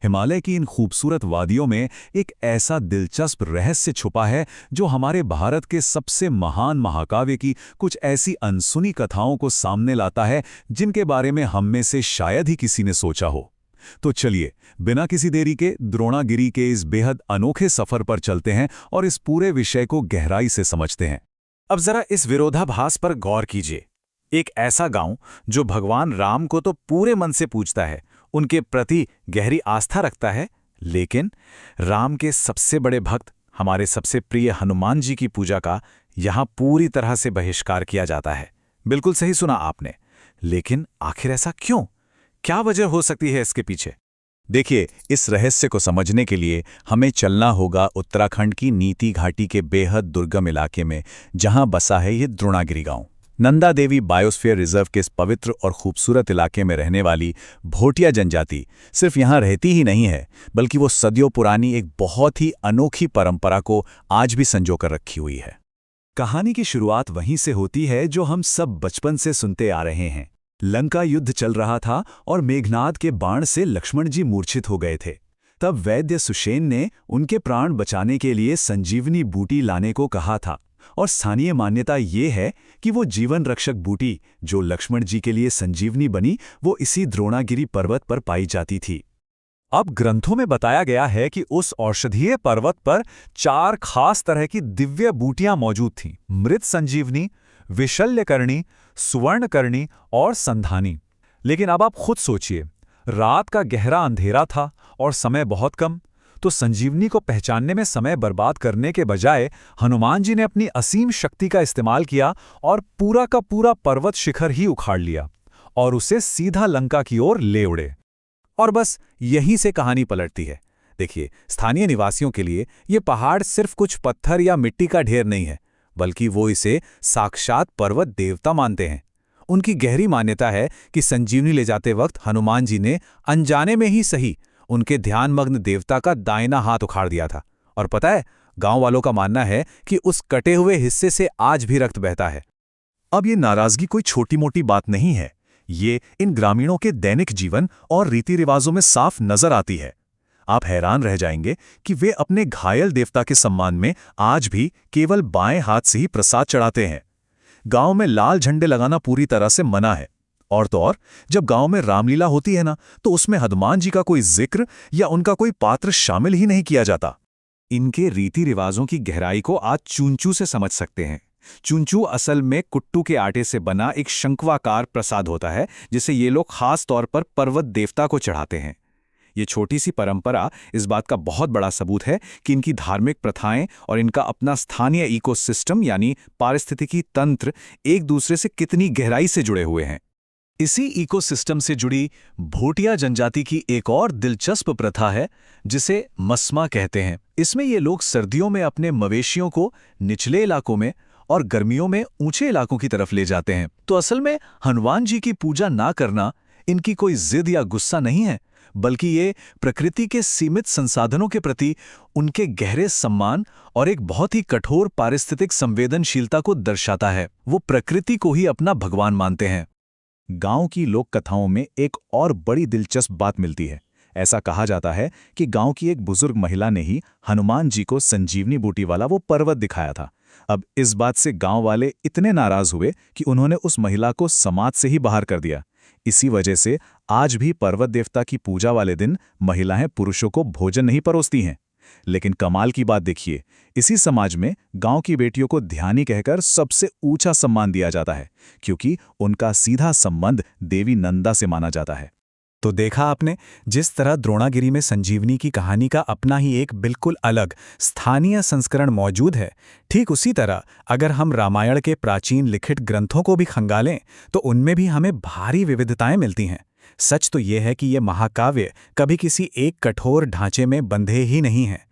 हिमालय की इन खूबसूरत वादियों में एक ऐसा दिलचस्प रहस्य छुपा है जो हमारे भारत के सबसे महान महाकाव्य की कुछ ऐसी अनसुनी कथाओं को सामने लाता है जिनके बारे में हम में से शायद ही किसी ने सोचा हो। तो चलिए, बिना किसी देरी के द्रोणागिरी के इस बेहद अनोखे सफर पर चलते हैं और इस पूरे विषय को गहराई से समझते हैं। अब जरा इस विरोधाभास पर गौर कीजिए। एक ऐसा गांव जो भगवान राम को तो पूरे मन से पूजता है, उनके प्रति गहरी आस्था रखता है, लेकिन राम के सबसे बड़े भक्त हमारे सबसे प्रिय हनुमान जी की पूजा का यहां पूरी तरह से बहिष्कार किया जाता है। बिल्कुल सही सुना आपने। लेकिन आखिर ऐसा क्यों? क्या वजह हो सकती है इसके पीछे? देखिए, इस रहस्य को समझने के लिए हमें चलना होगा उत्तराखंड की नीति घाटी के बेहद दुर्गम इलाके में, जहां बसा है ये द्रोणागिरी गांव। नंदा देवी बायोस्फीयर रिजर्व के इस पवित्र और खूबसूरत इलाके में रहने वाली भोटिया जनजाति सिर्फ यहां रहती ही नहीं है, बल्कि वो सदियों पुरानी एक बहुत ही अनोखी परंपरा को आज भी संजो कर रखी हुई है। कहानी की शुरुआत वहीं से होती है जो हम सब बचपन से सुनते आ रहे हैं। लंका युद्ध चल रहा था और मेघनाद के बाण से लक्ष्मण जी मूर्छित हो गए थे। तब वैद्य सुषेण ने उनके प्राण बचाने के लिए संजीवनी बूटी लाने को कहा था, और स्थानीय मान्यता ये है कि वो जीवन रक्षक बूटी जो लक्ष्मण जी के लिए संजीवनी बनी, वो इसी द्रोणागिरी पर्वत पर पाई जाती थी। अब ग्रंथों में बताया गया है कि उस औषधीय पर्वत पर 4 खास तरह की दिव्य बूटियां मौजूद थीं: मृत संजीवनी, विशल्यकर्णी, सुवर्णकर्णी और संधानी। लेकिन अब आप खुद सोचिए, रात का गहरा अंधेरा था और समय बहुत कम, तो संजीवनी को पहचानने में समय बर्बाद करने के बजाय हनुमान जी ने अपनी असीम शक्ति का इस्तेमाल किया और पूरा का पूरा पर्वत शिखर ही उखाड़ लिया और उसे सीधा लंका की ओर ले उड़े। और बस यहीं से कहानी पलटती है। देखिए, स्थानीय निवासियों के लिए ये पहाड़ सिर्फ कुछ पत्थर या मिट्टी का ढेर नहीं है, बल्कि वो इसे साक्षात पर्वत देवता मानते हैं। उनकी गहरी मान्यता है कि संजीवनी ले जाते वक्त हनुमान जी ने अनजाने में ही सही उनके ध्यानमग्न देवता का दाहिना हाथ उखाड़ दिया था। और पता है, गांव वालों का मानना है कि उस कटे हुए हिस्से से आज भी रक्त बहता है। अब ये नाराजगी कोई छोटी मोटी बात नहीं है। ये इन ग्रामीणों के दैनिक जीवन और रीति रिवाजों में साफ नजर आती है। आप हैरान रह जाएंगे कि वे अपने घायल देवता के सम्मान में आज भी केवल बाएं हाथ से ही प्रसाद चढ़ाते हैं। गांव में लाल झंडे लगाना पूरी तरह से मना है। और तो और, जब गांव में रामलीला होती है ना, तो उसमें हनुमान जी का कोई जिक्र या उनका कोई पात्र शामिल ही नहीं किया जाता। इनके रीति रिवाजों की गहराई को आज चूंचू से समझ सकते हैं। चूंचू असल में कुट्टू के आटे से बना एक शंक्वाकार प्रसाद होता है, जिसे ये लोग खास तौर पर पर्वत देवता को चढ़ाते हैं। ये छोटी सी परंपरा इस बात का बहुत बड़ा सबूत है कि इनकी धार्मिक प्रथाएं और इनका अपना स्थानीय इकोसिस्टम यानी पारिस्थितिकी तंत्र एक दूसरे से कितनी गहराई से जुड़े हुए हैं। इसी इकोसिस्टम से जुड़ी भोटिया जनजाति की एक और दिलचस्प प्रथा है जिसे मस्मा कहते हैं। इसमें ये लोग सर्दियों में अपने मवेशियों को निचले इलाकों में और गर्मियों में ऊंचे इलाकों की तरफ ले जाते हैं। तो असल में हनुमान जी की पूजा ना करना इनकी कोई जिद या गुस्सा नहीं है, बल्कि ये प्रकृति के सीमित संसाधनों के प्रति उनके गहरे सम्मान और एक बहुत ही कठोर पारिस्थितिक संवेदनशीलता को दर्शाता है। वो प्रकृति को ही अपना भगवान मानते हैं। गांव की लोक कथाओं में एक और बड़ी दिलचस्प बात मिलती है। ऐसा कहा जाता है कि गांव की एक बुजुर्ग महिला ने ही हनुमान जी को संजीवनी बूटी वाला वो पर्वत दिखाया था। अब इस बात से गांव वाले इतने नाराज हुए कि उन्होंने उस महिला को समाज से ही बाहर कर दिया। इसी वजह से आज भी पर्वत देवता की पूजा वाले दिन महिलाएं पुरुषों को भोजन नहीं परोसती हैं। लेकिन कमाल की बात देखिए, इसी समाज में गांव की बेटियों को ध्यानी कहकर सबसे ऊंचा सम्मान दिया जाता है, क्योंकि उनका सीधा संबंध देवी नंदा से माना जाता है। तो देखा आपने, जिस तरह द्रोणागिरी में संजीवनी की कहानी का अपना ही एक बिल्कुल अलग स्थानीय संस्करण मौजूद है, ठीक उसी तरह अगर हम रामायण के प्राचीन लिखित ग्रंथों को भी खंगालें तो उनमें भी हमें भारी विविधताएं मिलती हैं। सच तो यह है कि ये महाकाव्य कभी किसी एक कठोर ढांचे में बंधे ही नहीं हैं।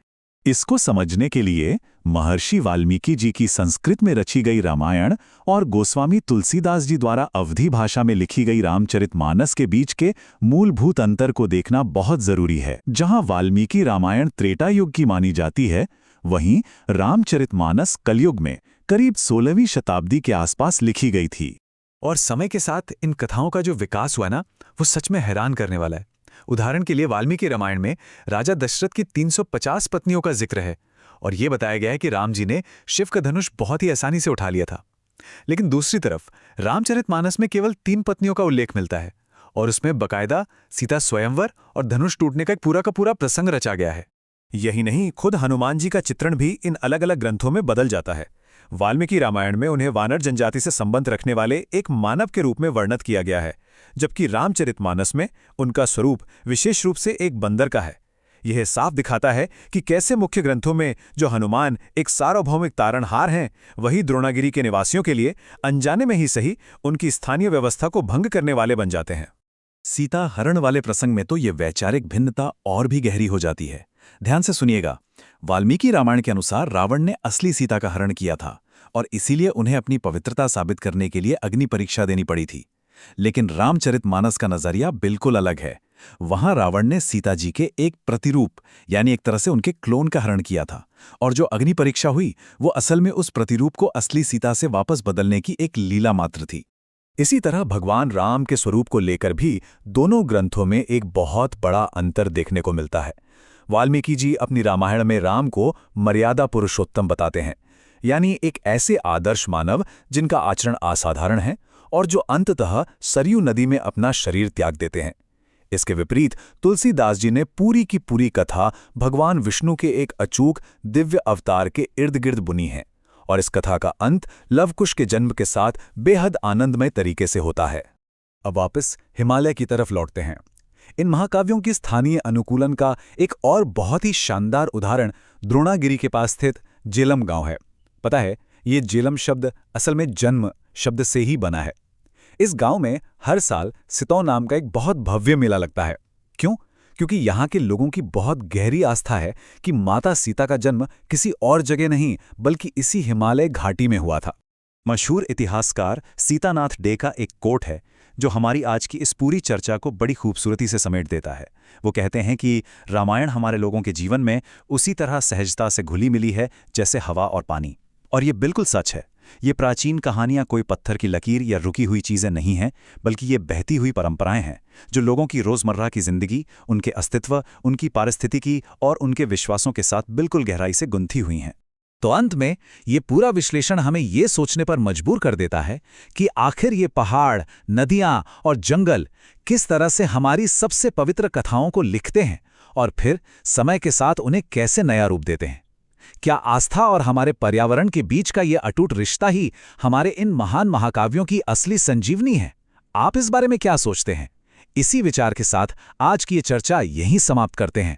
इसको समझने के लिए महर्षि वाल्मीकि जी की संस्कृत में रची गई रामायण और गोस्वामी तुलसीदास जी द्वारा अवधी भाषा में लिखी गई रामचरितमानस के बीच के मूलभूत अंतर को देखना बहुत जरूरी है। जहां वाल्मीकि रामायण त्रेता युग की मानी जाती है, वहीं रामचरितमानस कलयुग में करीब 16वीं शताब्दी के आसपास लिखी गई थी। और समय के साथ इन कथाओं का जो विकास हुआ ना, वो सच में हैरान करने वाला है। उदाहरण के लिए वाल्मीकि रामायण में राजा दशरथ की 350 पत्नियों का जिक्र है और ये बताया गया है कि राम जी ने शिव का धनुष बहुत ही आसानी से उठा लिया था। लेकिन दूसरी तरफ रामचरितमानस में केवल 3 पत्नियों का उल्लेख मिलता है और उसमें बकायदा सीता स्वयंवर और धनुष टूटने का एक पूरा का पूरा प्रसंग रचा गया है। यही नहीं, खुद हनुमान जी का चित्रण भी इन अलग अलग ग्रंथों में बदल जाता है। वाल्मीकि रामायण में उन्हें वानर जनजाति से संबंध रखने वाले एक मानव के रूप में वर्णित किया गया है, जबकि रामचरितमानस में उनका स्वरूप विशेष रूप से एक बंदर का है। यह साफ दिखाता है कि कैसे मुख्य ग्रंथों में जो हनुमान एक सार्वभौमिक तारणहार हैं, वही द्रोणागिरी के निवासियों के लिए अनजाने में ही सही उनकी स्थानीय व्यवस्था को भंग करने वाले बन जाते हैं। सीता हरण वाले प्रसंग में तो ये वैचारिक भिन्नता और भी गहरी हो जाती है। ध्यान से सुनिएगा, वाल्मीकि रामायण के अनुसार रावण ने असली सीता का हरण किया था और इसीलिए उन्हें अपनी पवित्रता साबित करने के लिए अग्नि परीक्षा देनी पड़ी थी। लेकिन रामचरितमानस का नजरिया बिल्कुल अलग है। वहां रावण ने सीता जी के एक प्रतिरूप यानी एक तरह से उनके क्लोन का हरण किया था और जो अग्नि परीक्षा हुई वो असल में उस प्रतिरूप को असली सीता से वापस बदलने की एक लीला मात्र थी। इसी तरह भगवान राम के स्वरूप को लेकर भी दोनों ग्रंथों में एक बहुत बड़ा अंतर देखने को मिलता है। वाल्मीकि जी अपनी रामायण में राम को मर्यादा पुरुषोत्तम बताते हैं, यानी एक ऐसे आदर्श मानव जिनका आचरण असाधारण है और जो अंततः सरयू नदी में अपना शरीर त्याग देते हैं। इसके विपरीत तुलसीदास जी ने पूरी की पूरी कथा भगवान विष्णु के एक अचूक दिव्य अवतार के इर्द गिर्द बुनी है और इस कथा का अंत लवकुश के जन्म के साथ बेहद आनंदमय तरीके से होता है। अब वापस हिमालय की तरफ लौटते हैं। इन महाकाव्यों की स्थानीय अनुकूलन का एक और बहुत ही शानदार उदाहरण द्रोणागिरी के पास स्थित जेलम गांव है। पता है, ये जेलम शब्द असल में जन्म शब्द से ही बना है। इस गांव में हर साल सितौन नाम का एक बहुत भव्य मेला लगता है। क्यों? क्योंकि यहाँ के लोगों की बहुत गहरी आस्था है कि माता सीता का जन्म किसी और जगह नहीं बल्कि इसी हिमालय घाटी में हुआ था। मशहूर इतिहासकार सीतानाथ डे का एक कोट है जो हमारी आज की इस पूरी चर्चा को बड़ी खूबसूरती से समेट देता है। वो कहते हैं कि रामायण हमारे लोगों के जीवन में उसी तरह सहजता से घुली मिली है जैसे हवा और पानी। और ये बिल्कुल सच है। ये प्राचीन कहानियां कोई पत्थर की लकीर या रुकी हुई चीज़ें नहीं हैं, बल्कि ये बहती हुई परंपराएं हैं जो लोगों की रोज़मर्रा की जिंदगी, उनके अस्तित्व, उनकी पारिस्थितिकी और उनके विश्वासों के साथ बिल्कुल गहराई से गुंथी हुई हैं। तो अंत में ये पूरा विश्लेषण हमें ये सोचने पर मजबूर कर देता है कि आखिर ये पहाड़, नदियां और जंगल किस तरह से हमारी सबसे पवित्र कथाओं को लिखते हैं और फिर समय के साथ उन्हें कैसे नया रूप देते हैं। क्या आस्था और हमारे पर्यावरण के बीच का ये अटूट रिश्ता ही हमारे इन महान महाकाव्यों की असली संजीवनी है? आप इस बारे में क्या सोचते हैं? इसी विचार के साथ आज की ये चर्चा यहीं समाप्त करते हैं।